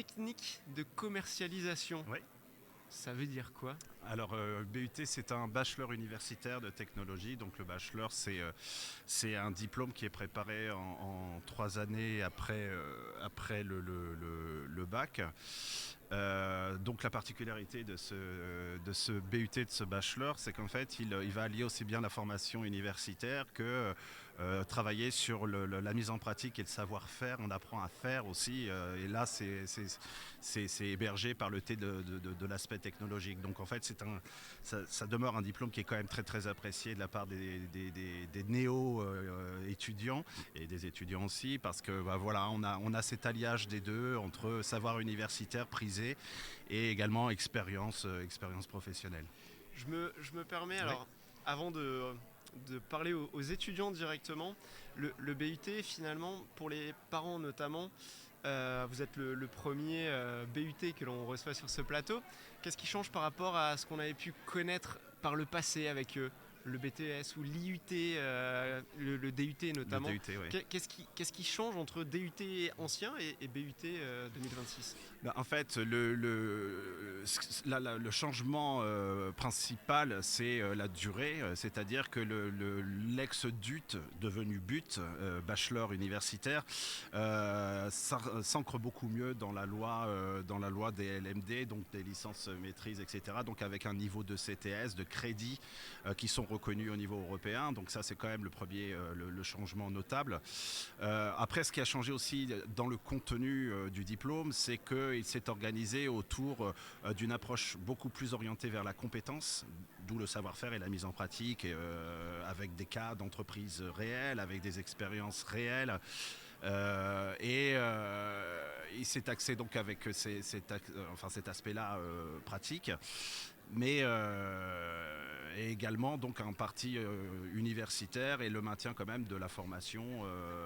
technique de commercialisation. Oui. Ça veut dire quoi? Alors, BUT, c'est un bachelor universitaire de technologie. Donc, le bachelor, c'est un diplôme qui est préparé en 3 années après le bac. Donc, la particularité de ce BUT, de ce bachelor, c'est qu'en fait, il va allier aussi bien la formation universitaire que travailler sur la mise en pratique et le savoir-faire. On apprend à faire aussi. Et là, c'est hébergé par le T de l'aspect technologique. Donc, en fait, ça demeure un diplôme qui est quand même très très apprécié de la part des néo-étudiants et des étudiants aussi, parce que bah, voilà, on a cet alliage des deux entre savoir universitaire prisé et également expérience professionnelle. Je me permets, Oui. alors, avant de parler aux étudiants directement, le BUT, finalement, pour les parents notamment, vous êtes le premier BUT que l'on reçoit sur ce plateau. Qu'est-ce qui change par rapport à ce qu'on avait pu connaître par le passé avec le BTS ou l'IUT, le DUT Le notamment? DUT, oui. Qu'est-ce qui change entre DUT ancien et BUT 2026? Bah, en fait, le changement principal, c'est la durée, c'est-à-dire que l'ex-DUT, devenu BUT, bachelor universitaire, s'ancre beaucoup mieux dans la loi des LMD, donc des licences maîtrise, etc. Donc avec un niveau de CTS, de crédits qui sont reconnus au niveau européen. Donc ça, c'est quand même le premier, le changement notable. Après, ce qui a changé aussi dans le contenu du diplôme, c'est qu'il s'est organisé autour d'une approche beaucoup plus orientée vers la compétence, d'où le savoir-faire et la mise en pratique, avec des cas d'entreprise réels, avec des expériences réelles. Il s'est axé donc avec cet aspect-là pratique, mais et également donc un parti universitaire et le maintien quand même de la formation,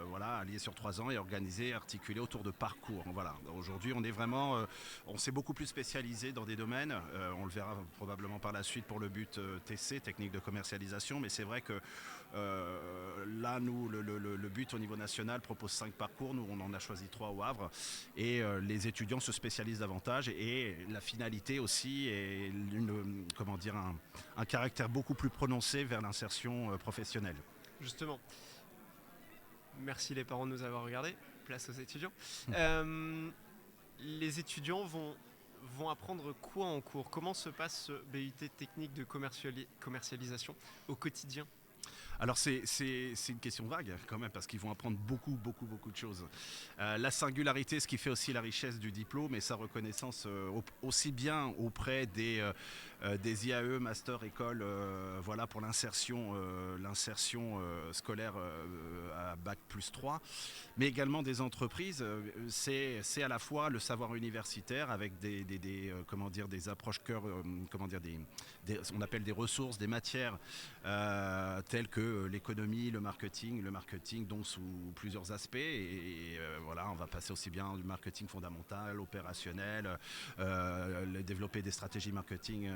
voilà, alliée sur 3 ans et organisée, articulée autour de parcours. Voilà. Aujourd'hui, on s'est beaucoup plus spécialisé dans des domaines. On le verra probablement par la suite pour le but TC, technique de commercialisation, mais c'est vrai que là, nous, le but au niveau national propose 5 parcours. Nous, on en a choisi 3 au Havre. Et les étudiants se spécialisent davantage. Et la finalité aussi est un caractère beaucoup plus prononcé vers l'insertion professionnelle. Justement, merci les parents de nous avoir regardés. Place aux étudiants. Euh, les étudiants vont apprendre quoi en cours? Comment se passe ce BUT technique de commercialisation au quotidien? Alors c'est une question vague quand même parce qu'ils vont apprendre beaucoup de choses. La singularité, ce qui fait aussi la richesse du diplôme et sa reconnaissance aussi bien auprès des IAE, master, école, voilà pour l'insertion scolaire à bac plus 3, mais également des entreprises. C'est à la fois le savoir universitaire avec des approches cœur, on appelle des ressources, des matières telles que l'économie, le marketing donc sous plusieurs aspects et voilà, on va passer aussi bien du marketing fondamental, opérationnel, développer des stratégies marketing,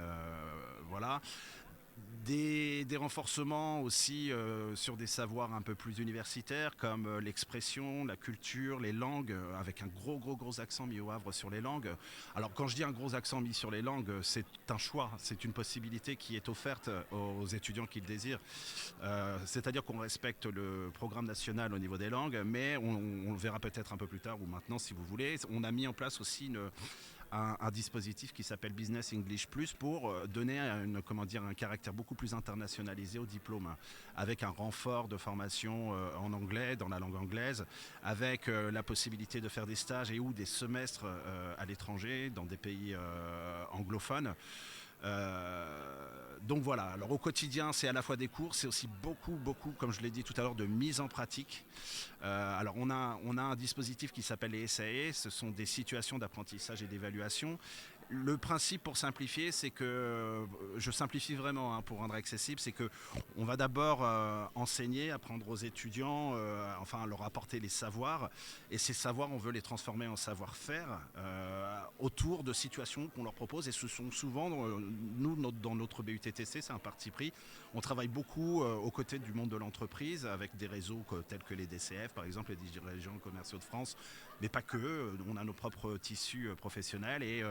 voilà. Des renforcements aussi sur des savoirs un peu plus universitaires comme l'expression, la culture, les langues, avec un gros accent mis au Havre sur les langues. Alors quand je dis un gros accent mis sur les langues, c'est un choix, c'est une possibilité qui est offerte aux étudiants qui le désirent. C'est-à-dire qu'on respecte le programme national au niveau des langues, mais on le verra peut-être un peu plus tard ou maintenant si vous voulez. On a mis en place aussi un dispositif qui s'appelle Business English Plus pour donner un caractère beaucoup plus internationalisé au diplôme, avec un renfort de formation en anglais, dans la langue anglaise, avec la possibilité de faire des stages et ou des semestres à l'étranger, dans des pays anglophones. Donc voilà, alors au quotidien c'est à la fois des cours, c'est aussi beaucoup, comme je l'ai dit tout à l'heure, de mise en pratique. Alors on a un dispositif qui s'appelle les SAE, ce sont des situations d'apprentissage et d'évaluation. Le principe pour simplifier, c'est que, je simplifie vraiment pour rendre accessible, c'est qu'on va d'abord enseigner, apprendre aux étudiants, leur apporter les savoirs, et ces savoirs on veut les transformer en savoir-faire autour de situations qu'on leur propose, et ce sont souvent, nous dans notre BUTTC, c'est un parti pris, on travaille beaucoup aux côtés du monde de l'entreprise avec des réseaux tels que les DCF par exemple, les dirigeants commerciaux de France, mais pas que. On a nos propres tissus professionnels et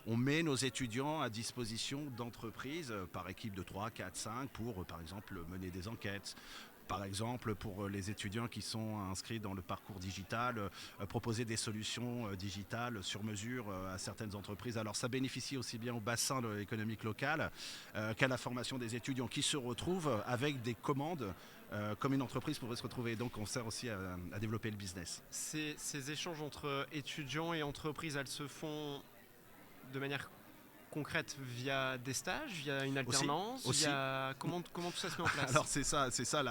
on met nos étudiants à disposition d'entreprises par équipe de 3, 4, 5 pour, par exemple, mener des enquêtes. Par exemple, pour les étudiants qui sont inscrits dans le parcours digital, proposer des solutions digitales sur mesure à certaines entreprises. Alors ça bénéficie aussi bien au bassin économique local qu'à la formation des étudiants qui se retrouvent avec des commandes comme une entreprise pourrait se retrouver. Donc on sert aussi à développer le business. Ces échanges entre étudiants et entreprises, elles se font de manière concrète via des stages, via une alternance, aussi. Comment tout ça se met en place? Alors c'est ça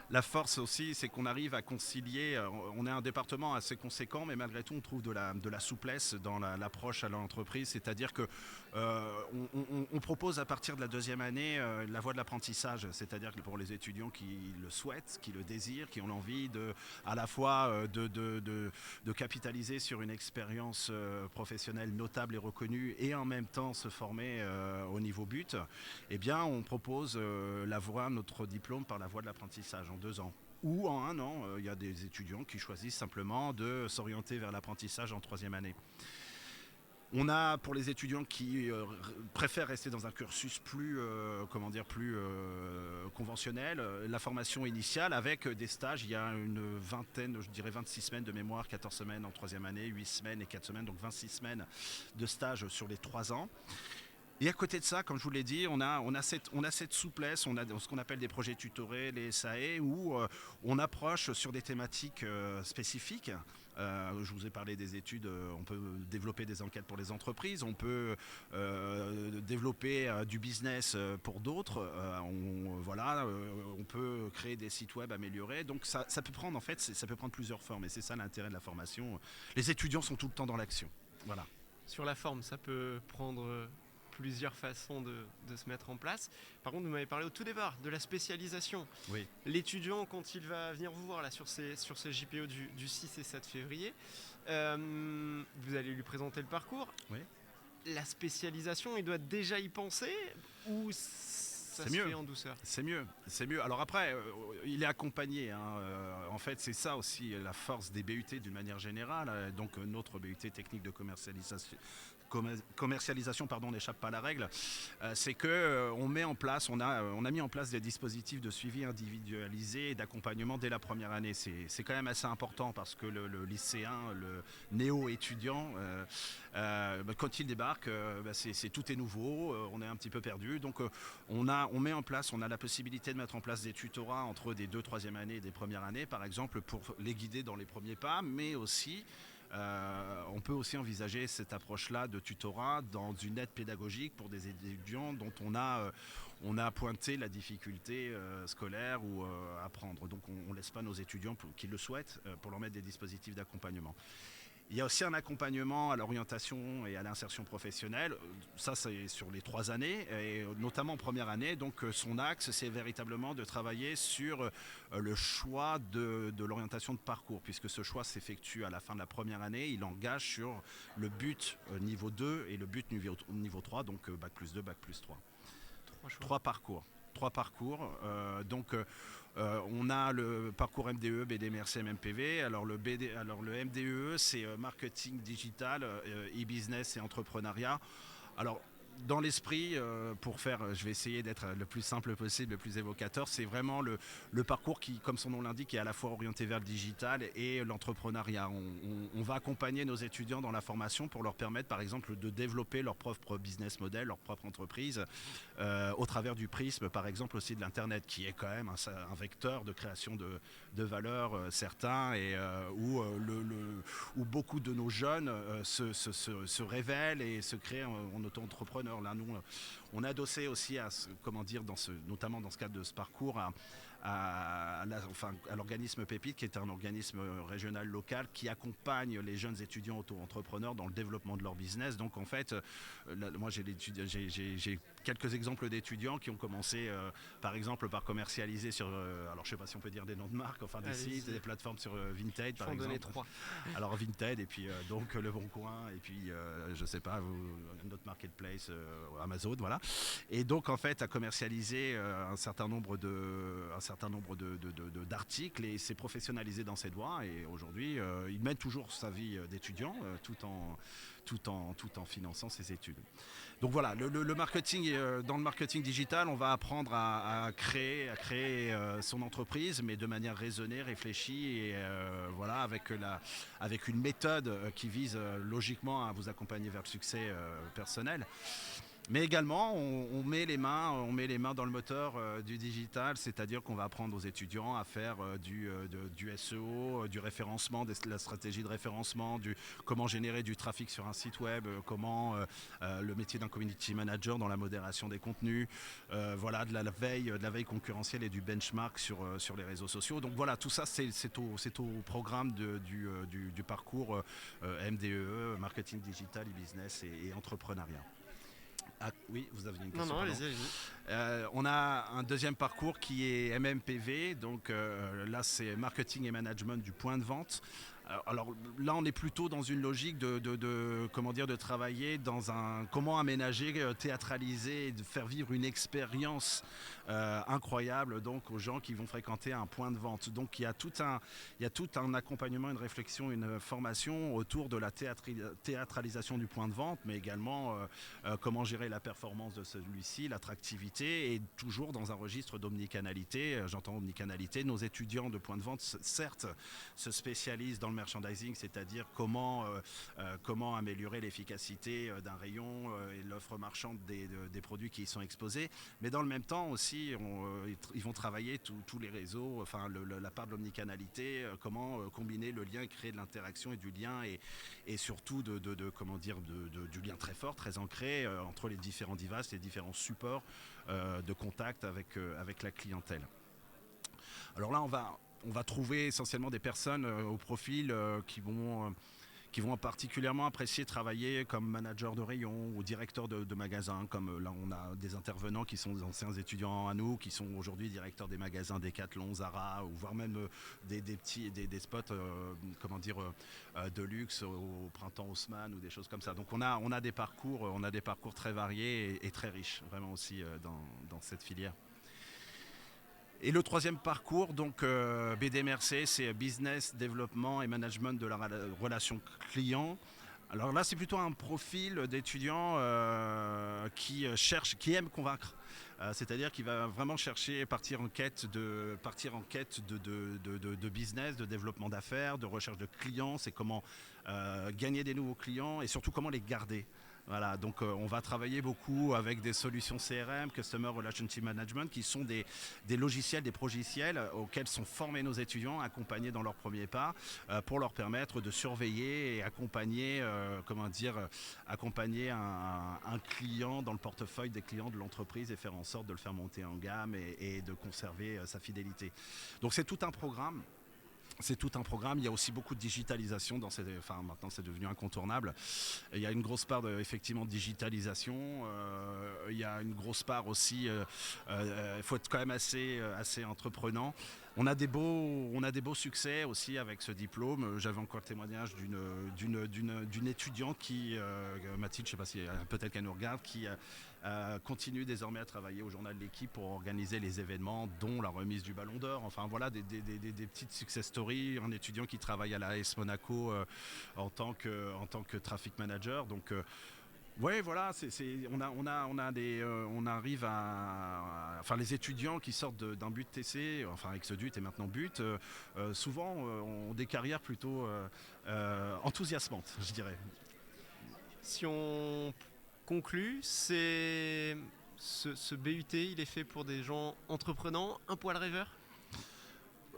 la force aussi, c'est qu'on arrive à concilier, on est un département assez conséquent, mais malgré tout on trouve de la souplesse dans l'approche à l'entreprise, c'est-à-dire que on propose à partir de la deuxième année la voie de l'apprentissage, c'est-à-dire que pour les étudiants qui le souhaitent, qui le désirent, qui ont envie à la fois de capitaliser sur une expérience professionnelle notable et reconnue et en même temps se former au niveau but, eh bien on propose notre diplôme par la voie de l'apprentissage en 2 ans. Ou en 1 an, il y a des étudiants qui choisissent simplement de s'orienter vers l'apprentissage en 3e année. On a pour les étudiants qui préfèrent rester dans un cursus plus conventionnel, la formation initiale avec des stages. Il y a une vingtaine, je dirais 26 semaines de mémoire, 14 semaines en 3e année, 8 semaines et 4 semaines, donc 26 semaines de stage sur les 3 ans. Et à côté de ça, comme je vous l'ai dit, on a cette souplesse, on a ce qu'on appelle des projets tutorés, les SAE, où on approche sur des thématiques spécifiques. Je vous ai parlé des études, on peut développer des enquêtes pour les entreprises, on peut développer du business pour d'autres, on peut créer des sites web améliorés, donc ça peut prendre ça peut prendre plusieurs formes et c'est ça l'intérêt de la formation. Les étudiants sont tout le temps dans l'action. Voilà. Sur la forme, ça peut prendre plusieurs façons de se mettre en place. Par contre, vous m'avez parlé au tout départ de la spécialisation. Oui. L'étudiant, quand il va venir vous voir là, sur ces JPO du 6 et 7 février, vous allez lui présenter le parcours. Oui. La spécialisation, il doit déjà y penser ou ça se fait en douceur? C'est mieux. Alors après, il est accompagné. En fait, c'est ça aussi la force des BUT d'une manière générale. Donc notre BUT technique de commercialisation n'échappe pas à la règle, c'est que on a mis en place des dispositifs de suivi individualisé et d'accompagnement dès la première année. C'est quand même assez important parce que le lycéen, le néo-étudiant, quand il débarque, tout est nouveau, on est un petit peu perdu. Donc on a la possibilité de mettre en place des tutorats entre des 2, 3e années et des premières années, par exemple, pour les guider dans les premiers pas, mais aussi on peut aussi envisager cette approche-là de tutorat dans une aide pédagogique pour des étudiants dont on a pointé la difficulté scolaire ou à apprendre. Donc on ne laisse pas nos étudiants qui le souhaitent pour leur mettre des dispositifs d'accompagnement. Il y a aussi un accompagnement à l'orientation et à l'insertion professionnelle. Ça, c'est sur les 3 années, et notamment en première année. Donc, son axe, c'est véritablement de travailler sur le choix de l'orientation de parcours, puisque ce choix s'effectue à la fin de la première année. Il engage sur le but niveau 2 et le but niveau 3, donc Bac plus 2, Bac plus 3. 3 parcours. On a le parcours MDE, BD, MRC, MPV. Alors le MDE, c'est marketing digital, e-business et entrepreneuriat. Alors dans l'esprit, je vais essayer d'être le plus simple possible, le plus évocateur, c'est vraiment le parcours qui, comme son nom l'indique, est à la fois orienté vers le digital et l'entrepreneuriat. On va accompagner nos étudiants dans la formation pour leur permettre, par exemple, de développer leur propre business model, leur propre entreprise, au travers du prisme, par exemple, aussi de l'Internet, qui est quand même un vecteur de création de valeur certain et où beaucoup de nos jeunes se révèlent et se créent en auto-entrepreneurs. Là, nous, on a adossé aussi notamment dans ce cadre de ce parcours à l'organisme Pépite, qui est un organisme régional local qui accompagne les jeunes étudiants auto-entrepreneurs dans le développement de leur business. Donc en fait, moi j'ai quelques exemples d'étudiants qui ont commencé par exemple par commercialiser sur, alors je sais pas si on peut dire des noms de marques, enfin des sites, des plateformes sur Vinted par exemple. Donner 3. Alors Vinted et puis donc Le Bon Coin et puis je sais pas, notre marketplace Amazon, voilà. Et donc en fait à commercialiser un certain nombre certain nombre d'articles et s'est professionnalisé dans cette voie. Et aujourd'hui, il mène toujours sa vie d'étudiant tout en finançant ses études. Donc voilà, le marketing, dans le marketing digital, on va apprendre à créer son entreprise, mais de manière raisonnée, réfléchie et voilà, avec une méthode qui vise logiquement à vous accompagner vers le succès personnel. Mais également, on met les mains dans le moteur du digital, c'est-à-dire qu'on va apprendre aux étudiants à faire du SEO, du référencement, de la stratégie de référencement, comment générer du trafic sur un site web, comment le métier d'un community manager dans la modération des contenus, voilà, de la veille concurrentielle et du benchmark sur les réseaux sociaux. Donc voilà, tout ça, c'est au programme du parcours MDE, marketing digital, e-business et entrepreneuriat. Ah, oui, vous aviez une question. Non, allez-y. On a un deuxième parcours qui est MMPV, donc là c'est marketing et management du point de vente. Alors là, on est plutôt dans une logique de travailler dans comment aménager, théâtraliser, et de faire vivre une expérience incroyable donc aux gens qui vont fréquenter un point de vente. Donc il y a tout un accompagnement, une réflexion, une formation autour de la théâtralisation du point de vente, mais également comment gérer la performance de celui-ci, l'attractivité, et toujours dans un registre d'omnicanalité. J'entends omnicanalité. Nos étudiants de point de vente, certes, se spécialisent dans le merchandising, c'est-à-dire comment améliorer l'efficacité d'un rayon et l'offre marchande des produits qui y sont exposés. Mais dans le même temps aussi, ils vont travailler tous les réseaux, enfin la part de l'omnicanalité, comment combiner le lien, créer de l'interaction et du lien et surtout du lien très fort, très ancré entre les différents devices, les différents supports de contact avec la clientèle. Alors là, on va trouver essentiellement des personnes au profil qui vont particulièrement apprécier travailler comme manager de rayon ou directeur de magasin. Comme là, on a des intervenants qui sont des anciens étudiants à nous, qui sont aujourd'hui directeurs des magasins Decathlon, Zara, ou voire même des spots de luxe au printemps Haussmann ou des choses comme ça. Donc on a des parcours très variés et très riches vraiment aussi dans cette filière. Et le troisième parcours, donc BDMRC, c'est Business, Développement et Management de la relation client. Alors là, c'est plutôt un profil d'étudiant qui aime convaincre. C'est-à-dire qu'il va vraiment chercher, partir en quête de business, de développement d'affaires, de recherche de clients. C'est comment gagner des nouveaux clients et surtout comment les garder. Voilà, donc on va travailler beaucoup avec des solutions CRM, Customer Relationship Management, qui sont des logiciels, des progiciels auxquels sont formés nos étudiants, accompagnés dans leurs premiers pas, pour leur permettre de surveiller et accompagner un client dans le portefeuille des clients de l'entreprise et faire en sorte de le faire monter en gamme et de conserver sa fidélité. Donc c'est tout un programme. Il y a aussi beaucoup de digitalisation maintenant c'est devenu incontournable. Il y a une grosse part effectivement de digitalisation. Il y a une grosse part aussi, il faut être quand même assez entreprenant. On a des beaux succès aussi avec ce diplôme. J'avais encore le témoignage d'une étudiante qui, Mathilde, je ne sais pas si peut-être qu'elle nous regarde, qui continue désormais à travailler au journal de l'équipe pour organiser les événements, dont la remise du Ballon d'Or. Enfin voilà, des petites success stories. Un étudiant qui travaille à la AS Monaco en tant que traffic manager. Donc ouais, voilà, les étudiants qui sortent d'un but TC, enfin Exodut et maintenant but, souvent ont des carrières plutôt enthousiasmantes, je dirais. Si on conclut, ce BUT, il est fait pour des gens entreprenants, un poil rêveurs?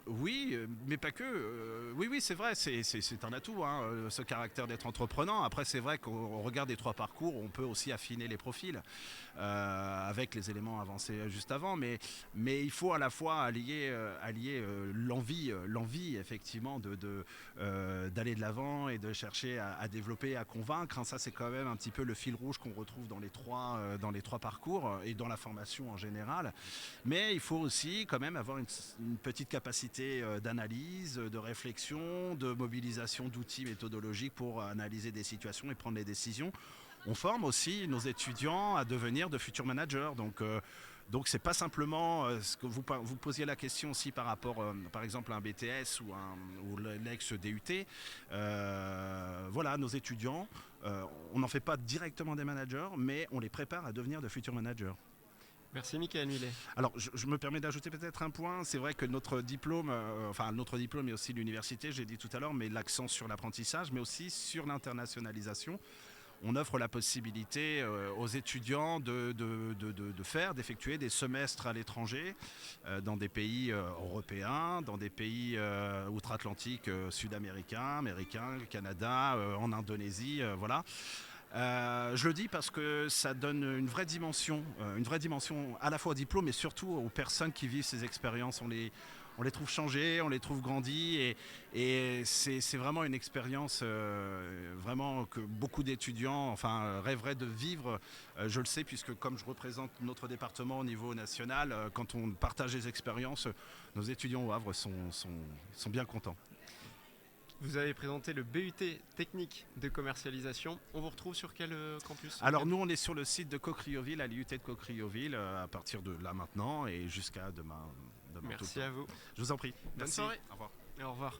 Oui, mais pas que. Oui, c'est vrai, c'est un atout, hein, ce caractère d'être entreprenant. Après, c'est vrai qu'au regard des trois parcours, on peut aussi affiner les profils avec les éléments avancés juste avant. Mais il faut à la fois allier l'envie effectivement d'aller de l'avant et de chercher à développer, à convaincre. Hein. Ça, c'est quand même un petit peu le fil rouge qu'on retrouve dans les trois parcours et dans la formation en général. Mais il faut aussi quand même avoir une petite capacité d'analyse, de réflexion, de mobilisation d'outils méthodologiques pour analyser des situations et prendre des décisions. On forme aussi nos étudiants à devenir de futurs managers. Donc Donc c'est pas simplement ce que vous posiez la question aussi par rapport par exemple à un BTS ou l'ex-DUT. Voilà, nos étudiants, on n'en fait pas directement des managers, mais on les prépare à devenir de futurs managers. Merci Michael Millet. Alors, je me permets d'ajouter peut-être un point. C'est vrai que notre diplôme, notre diplôme et aussi l'université, j'ai dit tout à l'heure, met l'accent sur l'apprentissage, mais aussi sur l'internationalisation. On offre la possibilité aux étudiants d'effectuer des semestres à l'étranger, dans des pays européens, dans des pays outre-Atlantique, sud-américains, américains, Canada, en Indonésie, voilà. Je le dis parce que ça donne une vraie dimension à la fois au diplôme, mais surtout aux personnes qui vivent ces expériences. On les trouve changés, on les trouve grandis, et c'est vraiment une expérience vraiment que beaucoup d'étudiants rêveraient de vivre. Je le sais puisque comme je représente notre département au niveau national, quand on partage les expériences, nos étudiants au Havre sont bien contents. Vous avez présenté le BUT technique de commercialisation. On vous retrouve sur quel campus? Alors nous on est sur le site de Cocrioville, à l'IUT de Cocrioville, à partir de là maintenant et jusqu'à demain. Merci à vous. Je vous en prie. Bonne Merci. soirée. Au revoir. Au revoir.